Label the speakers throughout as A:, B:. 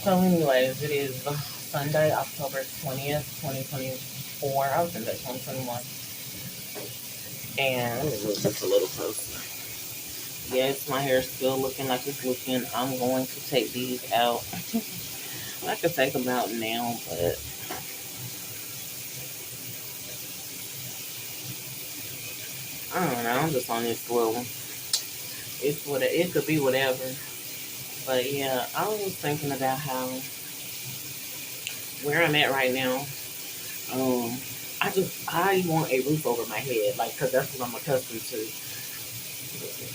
A: So, anyways, it is Sunday, October 20th, 2024. I was going to say 2021. And let me move this a little closer. Yes, my hair is still looking like it's looking. I'm going to take these out. I could take them out now, but I don't know. I'm just on this little. It could be whatever. But yeah, I was thinking about how where I'm at right now. Um, I want a roof over my head, like, cause that's what I'm accustomed to.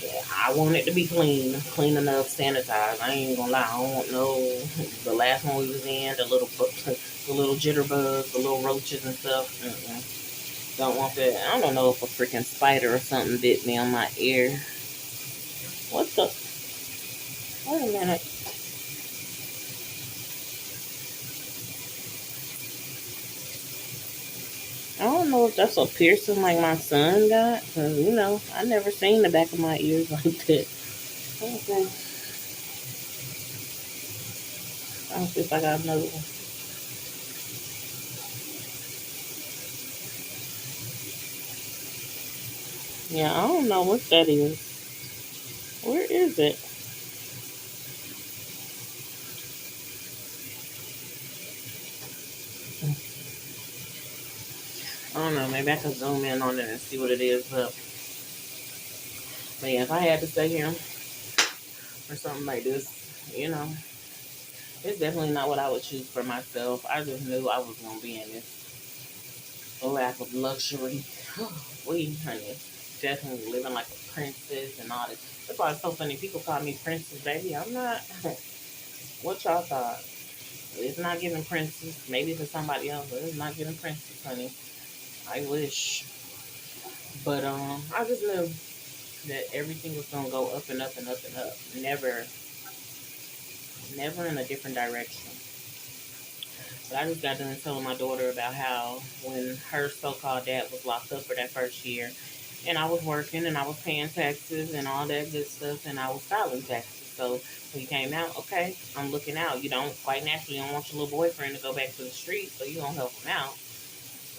A: Yeah, I want it to be clean enough, sanitized. I ain't gonna lie. I don't want no. The last one we was in, the little jitterbugs, the little roaches and stuff. Don't want that. I don't know if a freaking spider or something bit me on my ear. What the? Wait a minute. I don't know if that's a piercing like my son got. Cause I never seen the back of my ears like that. Okay. I'll see if I got another one. Yeah, I don't know what that is. Where is it? I don't know. Maybe I can zoom in on it and see what it is. But yeah, if I had to stay here or something like this, it's definitely not what I would choose for myself. I just knew I was gonna be in this lack of luxury. We, honey, definitely living like a princess and all this. That's why it's so funny. People call me princess, baby. I'm not. What y'all thought? It's not giving princess. Maybe to somebody else, but it's not giving princess, honey. I wish, but I just knew that everything was gonna go up and up and up and up. Never in a different direction. But I just got done telling my daughter about how when her so-called dad was locked up for that first year, and I was working and I was paying taxes and all that good stuff, and I was filing taxes. So when he came out, okay, I'm looking out. You don't quite naturally you don't want your little boyfriend to go back to the street, so you don't help him out.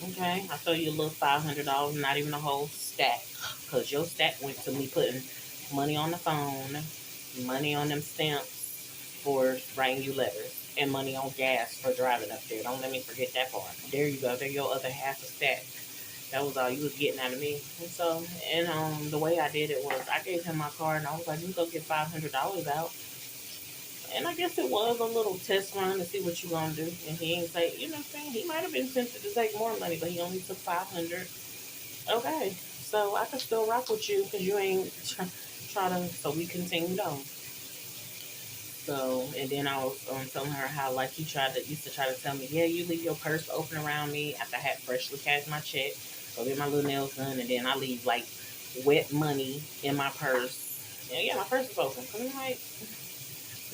A: Okay, I show you a little $500, not even a whole stack, cause your stack went to me putting money on the phone, money on them stamps for writing you letters, and money on gas for driving up there. Don't let me forget that part. There you go. There your other half a stack. That was all you was getting out of me. And so, and the way I did it was I gave him my card and I was like, you go get $500 out. And I guess it was a little test run to see what you gonna do. And he ain't say, you know what I'm saying? He might have been tempted to take more money, but he only took 500. Okay, so I can still rock with you because you ain't try to. So we continued on. So and then I was telling her how like he used to try to tell me, yeah, you leave your purse open around me after I had freshly cashed my check, go get my little nails done, and then I leave like wet money in my purse. Yeah, my purse is open. Cause I'm like,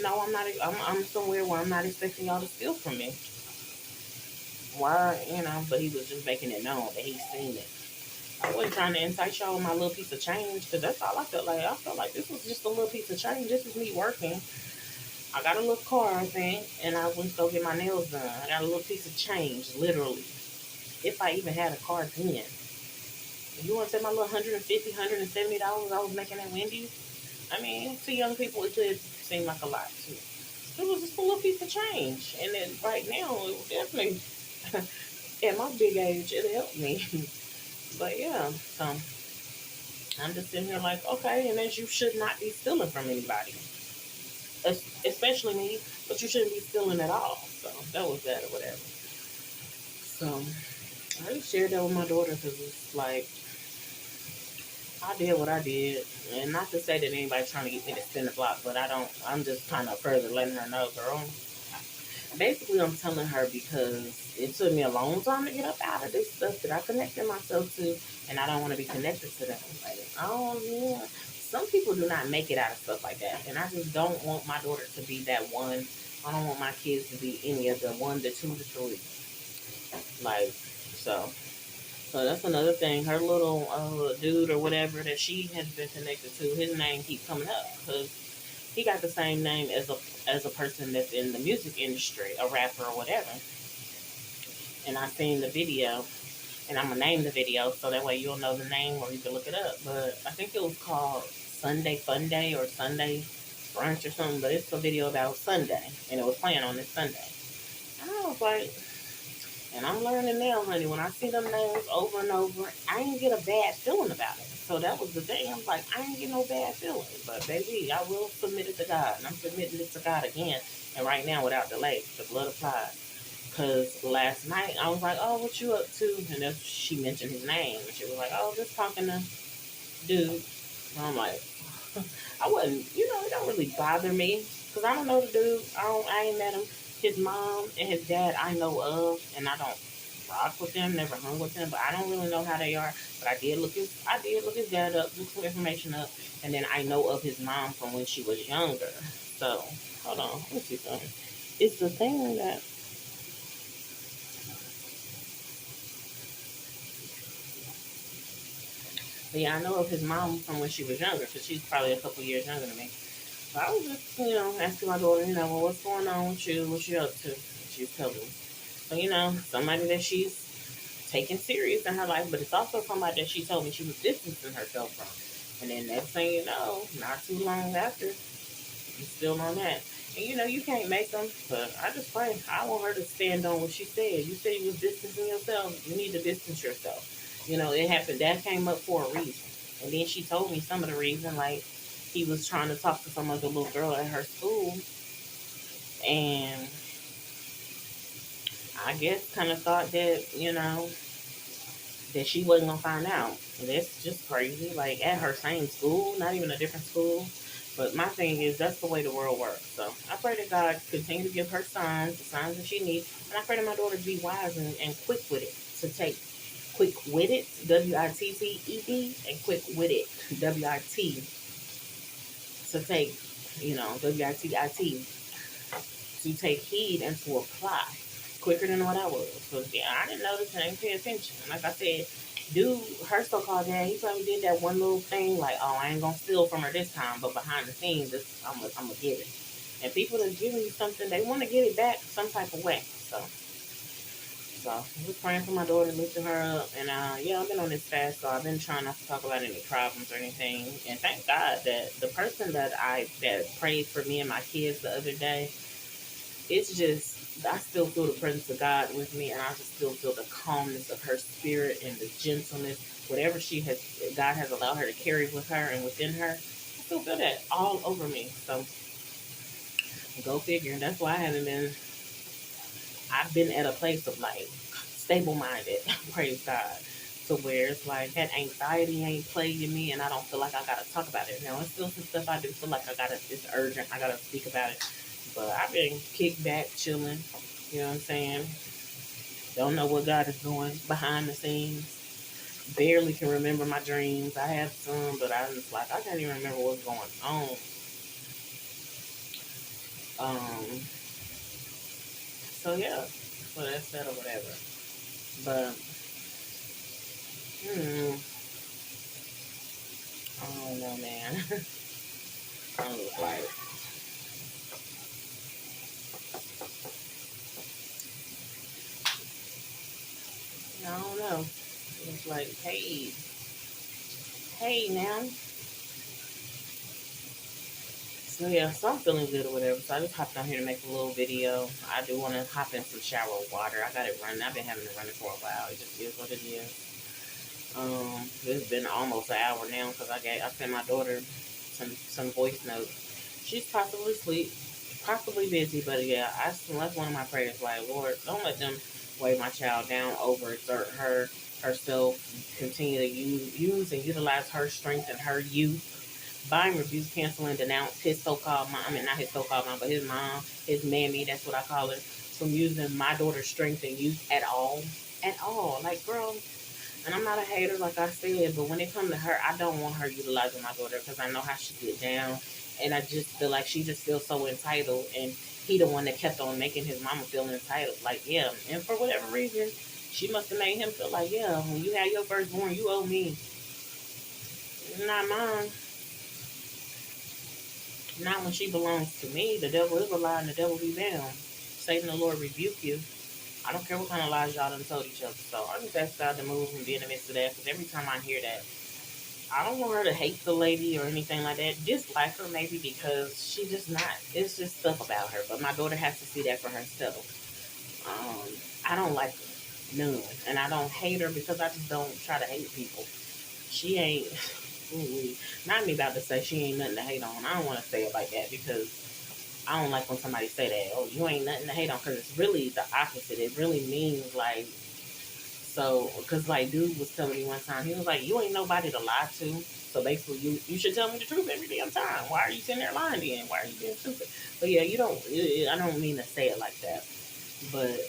A: no, I'm not. I'm somewhere where I'm not expecting y'all to steal from me. Why, But he was just making it known that he's seen it. I wasn't trying to entice y'all with my little piece of change because that's all I felt like. I felt like this was just a little piece of change. This is me working. I got a little car, I think, and I went to go get my nails done. I got a little piece of change, literally. If I even had a car then. You want to say my little $150, $170 I was making at Wendy's? I mean, to young people, it could seem like a lot, too. It was just a little piece of change. And then right now, it was definitely, at my big age, it helped me. But yeah, so I'm just sitting here like, okay, and as you should not be stealing from anybody, especially me, but you shouldn't be stealing at all. So that was that or whatever. So I just shared that with my daughter because it's like, I did what I did. And not to say that anybody's trying to get me to spin the block, but I'm just kind of further letting her know, girl. Basically, I'm telling her because it took me a long time to get up out of this stuff that I connected myself to, and I don't want to be connected to them. Like, oh, yeah. Some people do not make it out of stuff like that, and I just don't want my daughter to be that one. I don't want my kids to be any of the one, the two, the three. Like, so. So that's another thing. Her little dude or whatever that she has been connected to, his name keep coming up because he got the same name as a person that's in the music industry, a rapper or whatever. And I seen the video, and I'm gonna name the video so that way you'll know the name or you can look it up. But I think it was called Sunday Fun Day or Sunday Brunch or something. But it's a video about Sunday, and it was playing on this Sunday. And I was like, and I'm learning now, honey, when I see them names over and over, I ain't get a bad feeling about it. So that was the thing. I'm like, I ain't get no bad feeling. But baby, I will submit it to God. And I'm submitting it to God again. And right now, without delay, the blood applied. Because last night, I was like, oh, what you up to? And then she mentioned his name. And she was like, oh, just talking to dude. And I'm like, I wasn't, it don't really bother me. Because I don't know the dude. I ain't met him. His mom and his dad I know of, and I don't rock with them, never hung with them, but I don't really know how they are. But I did look his dad up, look some information up, and then I know of his mom from when she was younger. So hold on, let me see something. It's the thing that yeah, I know of his mom from when she was younger, because she's probably a couple years younger than me. So I was just, asking my daughter, well, what's going on with you? What you up to? She's telling me. So, somebody that she's taking serious in her life, but it's also somebody that she told me she was distancing herself from. And then next thing you know, not too long after, you still on that. And you can't make them, but I just pray. I want her to stand on what she said. You said you was distancing yourself. You need to distance yourself. It happened. That came up for a reason. And then she told me some of the reason, like he was trying to talk to some other little girl at her school, and I guess kind of thought that that she wasn't gonna find out. And that's just crazy. Like at her same school, not even a different school. But my thing is that's the way the world works. So I pray that God continue to give her signs, the signs that she needs. And I pray that my daughter be wise and quick with it. To take quick witted, WITTED, and quick witted, WIT, to take, WITIT, to take heed and to apply quicker than what I was. So yeah, I didn't notice and I didn't pay attention. And like I said, dude, her so-called dad, he probably did that one little thing like, oh, I ain't gonna steal from her this time, but behind the scenes, I'm gonna get it. And people that giving you something, they want to get it back some type of way. So I'm just praying for my daughter, lifting her up, and yeah, I've been on this fast, so I've been trying not to talk about any problems or anything. And thank God that the person that prayed for me and my kids the other day, it's just I still feel the presence of God with me, and I just still feel the calmness of her spirit and the gentleness, whatever God has allowed her to carry with her and within her. I still feel that all over me. So go figure. And that's why I've been at a place of like stable minded, praise God. To where it's like that anxiety ain't plaguing me and I don't feel like I gotta talk about it. Now it's still some stuff I do feel like it's urgent, I gotta speak about it. But I've been kicked back, chilling, you know what I'm saying? Don't know what God is doing behind the scenes. Barely can remember my dreams. I have some, but I'm just like I can't even remember what's going on. Um so yeah. So that's that or whatever. But I don't know, man. I was like, I don't know. It's like, hey, now. So yeah, so I'm feeling good or whatever. So I just hopped on here to make a little video. I do want to hop in some shower water. I got it running. I've been having it running for a while. It just is what it is. It's been almost an hour now because I sent my daughter some voice notes. She's possibly asleep, possibly busy, but yeah, that's one of my prayers. Like, Lord, don't let them weigh my child down, overexert herself, continue to use and utilize her strength and her youth. Bind, rebuke, cancel, and denounce his so-called mom. I mean, not his so-called mom, but his mom, his mammy. That's what I call her. From using my daughter's strength and youth at all, Like, girl, and I'm not a hater, like I said, but when it comes to her, I don't want her utilizing my daughter because I know how she get down, and I just feel like she just feels so entitled, and he the one that kept on making his mama feel entitled. Like, yeah, and for whatever reason, she must have made him feel like, yeah, when you had your firstborn, you owe me, not mine. Not when she belongs to me. The devil is a lie and the devil be bound. Satan, the Lord rebuke you. I don't care what kind of lies y'all done told each other. So I just ask God to move and be in the midst of that. Because every time I hear that, I don't want her to hate the lady or anything like that. Dislike her maybe because she just not. It's just stuff about her. But my daughter has to see that for herself. I don't like her. None. And I don't hate her because I just don't try to hate people. She ain't. Ooh, not me about to say she ain't nothing to hate on. I don't want to say it like that because I don't like when somebody say that. Oh, you ain't nothing to hate on, because it's really the opposite. It really means like, so, because like dude was telling me one time, he was like, you ain't nobody to lie to. So basically, you should tell me the truth every damn time. Why are you sitting there lying then? Why are you being stupid? But yeah, you don't. I don't mean to say it like that, but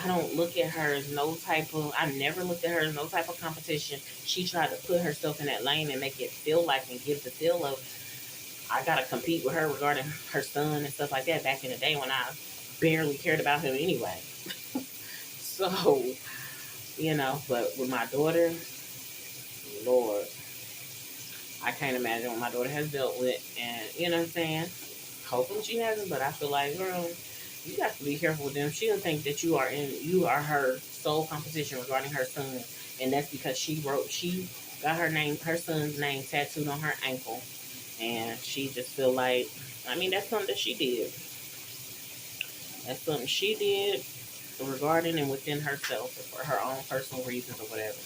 A: I don't look at her as no type of. I never looked at her as no type of competition. She tried to put herself in that lane and make it feel like and give the feel of I gotta compete with her regarding her son and stuff like that. Back in the day when I barely cared about him anyway. So but with my daughter, Lord, I can't imagine what my daughter has dealt with, and you know what I'm saying. Hopefully she hasn't, but I feel like, girl, you got to be careful with them. She'll think that you are her sole competition regarding her son, and that's because she got her son's name tattooed on her ankle, and she just feel like, I mean, that's something that she did. That's something she did regarding and within herself for her own personal reasons or whatever.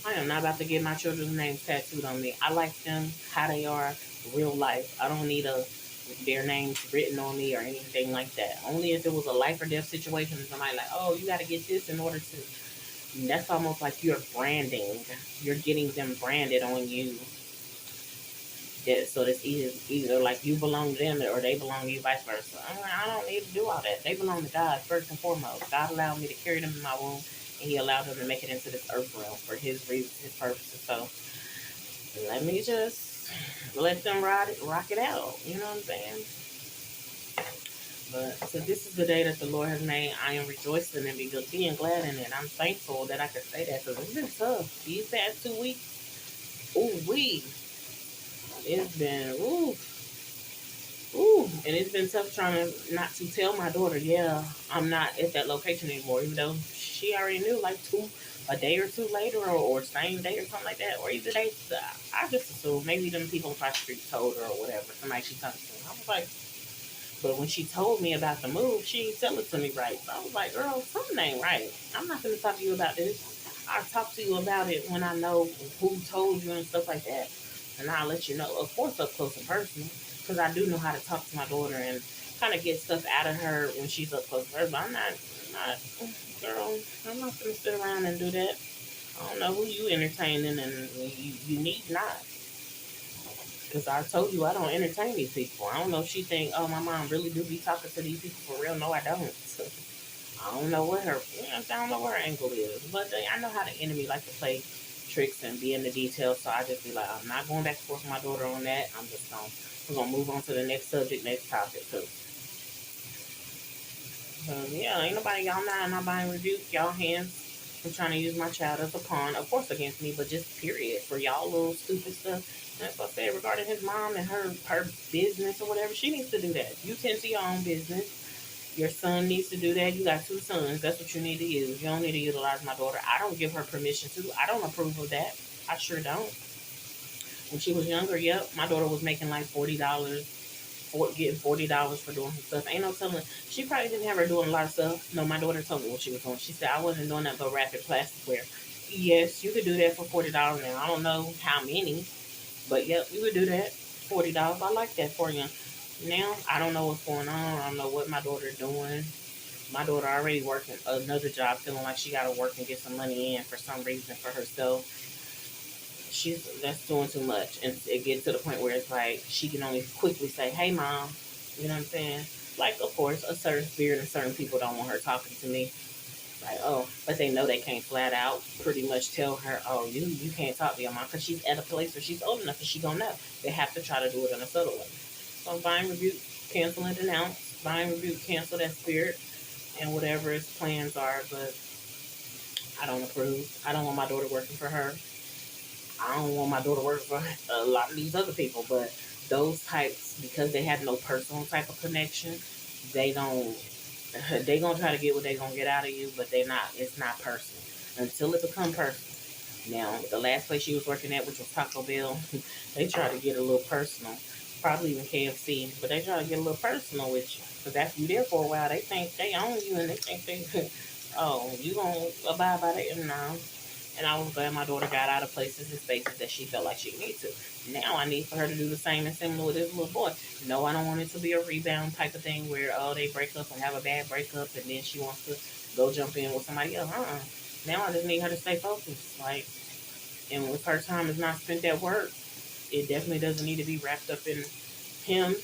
A: I am not about to get my children's names tattooed on me. I like them how they are, real life. I don't need their names written on me or anything like that. Only if it was a life or death situation and somebody like, oh, you got to get this in order to. And that's almost like you're branding. You're getting them branded on you. Yeah, so it's either like you belong to them or they belong to you, vice versa. I don't need to do all that. They belong to God first and foremost. God allowed me to carry them in my womb, and He allowed them to make it into this earth realm for His reasons, His purposes. So let me just let them rock it out. You know what I'm saying? But so this is the day that the Lord has made. I am rejoicing and being glad in it. I'm thankful that I could say that because it's been tough. These past 2 weeks, it's been, and it's been tough trying to not to tell my daughter, yeah, I'm not at that location anymore, even though she already knew like a day or two later, or same day or something like that, or either day. I just assumed maybe them people across the street told her or whatever, somebody she talked to. I was like, but when she told me about the move, she didn't tell it to me right. So I was like, girl, something ain't right. I'm not going to talk to you about this. I'll talk to you about it when I know who told you and stuff like that. And I'll let you know, of course, up close and personal. Because I do know how to talk to my daughter and kind of get stuff out of her when she's up close to her. But girl, I'm not going to sit around and do that. I don't know who you entertaining, and you need not. Because I told you I don't entertain these people. I don't know if she think, oh, my mom really do be talking to these people for real. No, I don't. I don't know what I don't know what her angle is. But I know how the enemy like to play tricks and be in the details. So I just be like, I'm not going back and forth with my daughter on that. We're gonna move on to the next subject, next topic. So yeah, ain't nobody, y'all not buying rebuke. Y'all hands from trying to use my child as a pawn, of course against me, but just period for y'all little stupid stuff. And that's what I said regarding his mom and her business or whatever. She needs to do that. You tend to your own business. Your son needs to do that. You got 2 sons. That's what you need to use. You don't need to utilize my daughter. I don't give her permission to. I don't approve of that. I sure don't. When she was younger, yep, my daughter was making like $40 for getting $40 for doing her stuff. Ain't no telling. She probably didn't have her doing a lot of stuff. No, my daughter told me what she was doing. She said I wasn't doing that but wrapping plasticware. Yes, you could do that for $40 now. I don't know how many, but yep, you would do that. $40. I like that for you. Now I don't know what's going on. I don't know what my daughter's doing. My daughter already working another job, feeling like she got to work and get some money in for some reason for herself. That's doing too much, and it gets to the point where it's like she can only quickly say, "Hey, mom," you know what I'm saying? Like, of course, a certain spirit and certain people don't want her talking to me. Like, oh, but they know they can't flat out pretty much tell her, "Oh, you can't talk to your mom," because she's at a place where she's old enough and she gonna know. They have to try to do it in a subtle way. So bind, rebuke, cancel, and denounce. Bind, rebuke, cancel that spirit and whatever its plans are. But I don't approve. I don't want my daughter working for her. I don't want my daughter working for a lot of these other people. But those types, because they have no personal type of connection, they don't they gonna try to get what they gonna get out of you, but they not. It's not personal until it become personal. Now, the last place she was working at, which was Taco Bell, they try to get a little personal. Probably even KFC, but they try to get a little personal with you. Because after you there for a while, they think they own you and they think they, oh, you gonna abide by that? No. And I was glad my daughter got out of places and spaces that she felt like she needed to. Now I need for her to do the same and similar with this little boy. No, I don't want it to be a rebound type of thing where, oh, they break up and have a bad breakup and then she wants to go jump in with somebody else. Now I just need her to stay focused. Like, and if her time is not spent at work, it definitely doesn't need to be wrapped up in him.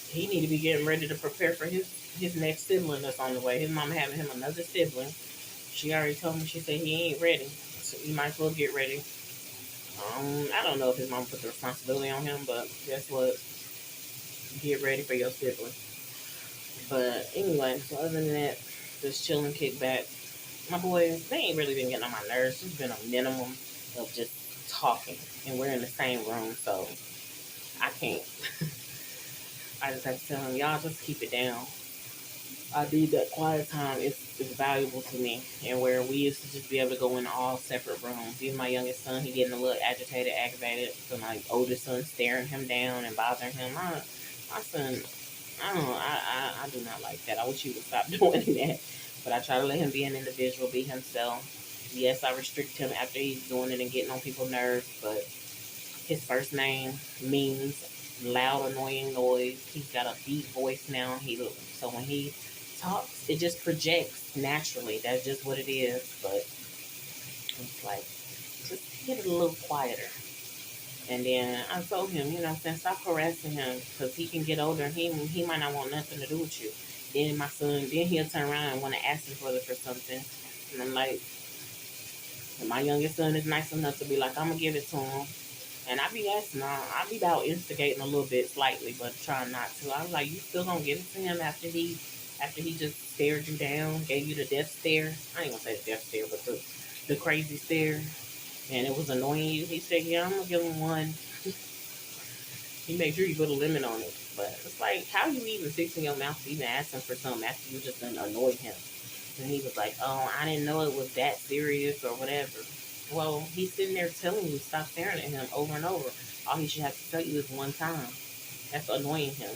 A: He need to be getting ready to prepare for his next sibling that's on the way. His mama having him another sibling. She already told me, she said he ain't ready. So you might as well get ready. I don't know if his mom put the responsibility on him, but guess what? Get ready for your sibling. But anyway, so other than that, just chilling, kick back. My boys, they ain't really been getting on my nerves. It's been a minimum of just talking. And we're in the same room, so I can't. I just have to tell him, y'all just keep it down. I need that quiet time. It's valuable to me. And where we used to just be able to go in all separate rooms. Even my youngest son, he getting a little agitated, aggravated. So my oldest son staring him down and bothering him. My son, I don't know. I do not like that. I wish he would stop doing that. But I try to let him be an individual, be himself. Yes, I restrict him after he's doing it and getting on people's nerves. But his first name means loud, annoying noise. He's got a deep voice now. So when he talks, it just projects naturally. That's just what it is. But it's like, just get it a little quieter. And then I told him, you know, stop harassing him because he can get older. He might not want nothing to do with you. Then my son, then he'll turn around and want to ask him for something. And I'm like, my youngest son is nice enough to be like, I'm gonna give it to him. And I be asking, I be about instigating a little bit slightly, but trying not to. I was like, you still gonna give it to him after he just stared you down, gave you the death stare. I ain't gonna say the death stare, but the crazy stare. And it was annoying you. He said, yeah, I'm gonna give him one. He made sure you put a limit on it. But it's like, how you even fixing your mouth to even ask him for something after you just done annoyed him? And he was like, oh, I didn't know it was that serious or whatever. Well, he's sitting there telling you stop staring at him over and over. All he should have to tell you is one time. That's annoying him.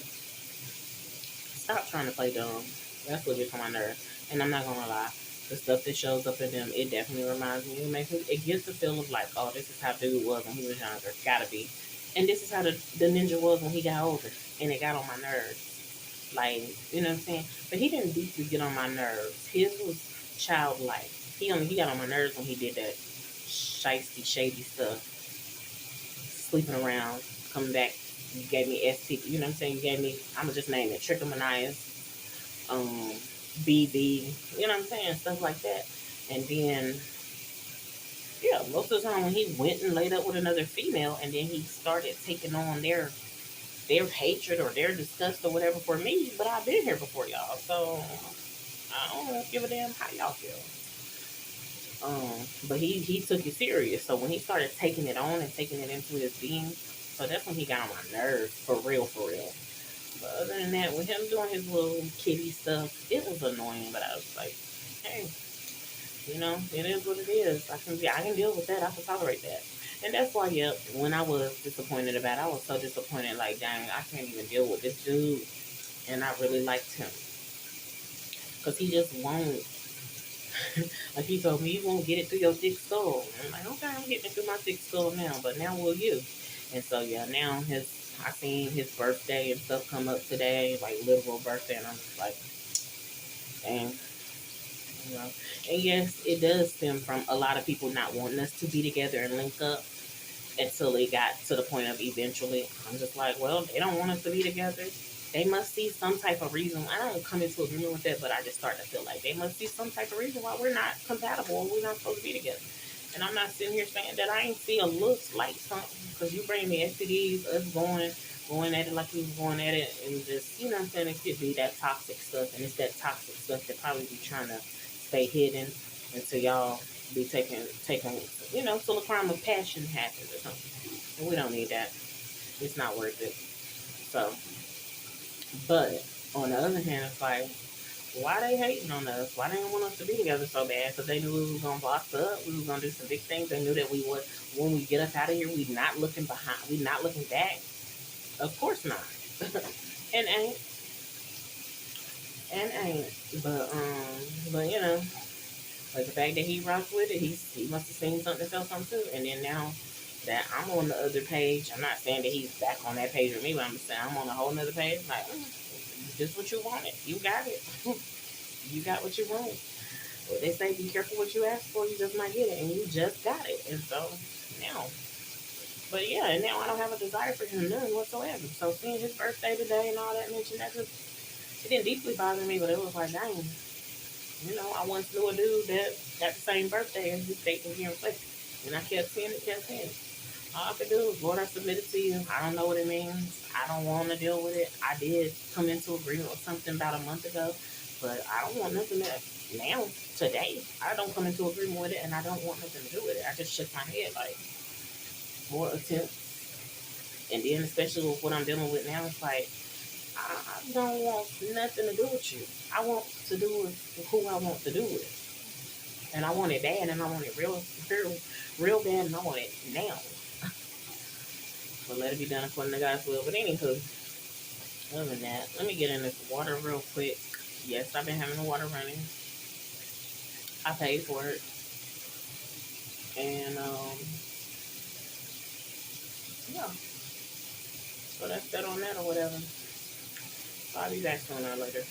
A: Stop trying to play dumb. That's what gets on my nerves. And I'm not gonna lie, the stuff that shows up in them, it definitely reminds me. It gives the feel of like, oh, this is how dude was when he was younger. Gotta be. And this is how the ninja was when he got older. And it got on my nerves. Like, you know what I'm saying? But he didn't deeply get on my nerves. His was childlike. He got on my nerves when he did that shiesty, shady stuff. Sleeping around, coming back. You gave me ST, you know what I'm saying? You gave me, I'm going to just name it, trichomoniasis, BB, you know what I'm saying? Stuff like that. And then, yeah, most of the time when he went and laid up with another female and then he started taking on their hatred or their disgust or whatever for me, but I've been here before y'all, so I don't give a damn how y'all feel. But he took it serious. So when he started taking it on and taking it into his being, so that's when he got on my nerves for real, for real. But other than that, with him doing his little kitty stuff, it was annoying. But I was like, hey, you know, it is what it is. I can deal with that. I can tolerate that. And that's why, yeah, when I was disappointed about it, I was so disappointed. Like, dang, I can't even deal with this dude. And I really liked him because he just won't. Like he told me, you won't get it through your thick skull. And I'm like, okay, I'm getting it through my thick skull now, but now will you? And so yeah, now I seen his birthday and stuff come up today, like literal birthday, and I'm just like, dang, you know. And yes, it does stem from a lot of people not wanting us to be together and link up until it got to the point of eventually. I'm just like, well, they don't want us to be together. They must see some type of reason. I don't come into agreement with that, but I just start to feel like they must see some type of reason why we're not compatible and we're not supposed to be together. And I'm not sitting here saying that I ain't see a look like something because you bring me STDs, us going at it like we was going at it, and just, you know what I'm saying, it could be that toxic stuff, and it's that toxic stuff that probably be trying to stay hidden until y'all be taking, you know, till a crime of passion happens or something. And we don't need that. It's not worth it. So, but on the other hand, it's like, why they hating on us? Why they didn't want us to be together so bad? Because they knew we was gonna boss up. We was gonna do some big things. They knew that we would. When we get up out of here, we not looking behind. We not looking back. Of course not. and ain't ain't. But you know, like the fact that he rocked with it, he must have seen something, felt something too. And then now that I'm on the other page, I'm not saying that he's back on that page with me, but I'm saying I'm on a whole nother page. Like, just what you wanted, you got it. You got what you want. Well, they say be careful what you ask for, you just might get it, and you just got it. And so now, but yeah, and now I don't have a desire for him none whatsoever. So seeing his birthday today and all that mentioned, that just it didn't deeply bother me, but it was like, dang, you know, I once knew a dude that got the same birthday as his date was here in place. And I kept seeing it, kept seeing it. All I could do is, Lord, I submit it to you. I don't know what it means. I don't want to deal with it. I did come into agreement with something about a month ago, but I don't want nothing that now, today. I don't come into agreement with it, and I don't want nothing to do with it. I just shook my head like, more attempts. And then, especially with what I'm dealing with now, it's like, I don't want nothing to do with you. I want to do with who I want to do with. And I want it bad, and I want it real bad, and I want it now. But let it be done according to God's will. But anywho, other than that, let me get in this water real quick. Yes, I've been having the water running. I paid for it. And yeah. So that's that on that or whatever. So I'll be back sooner or later.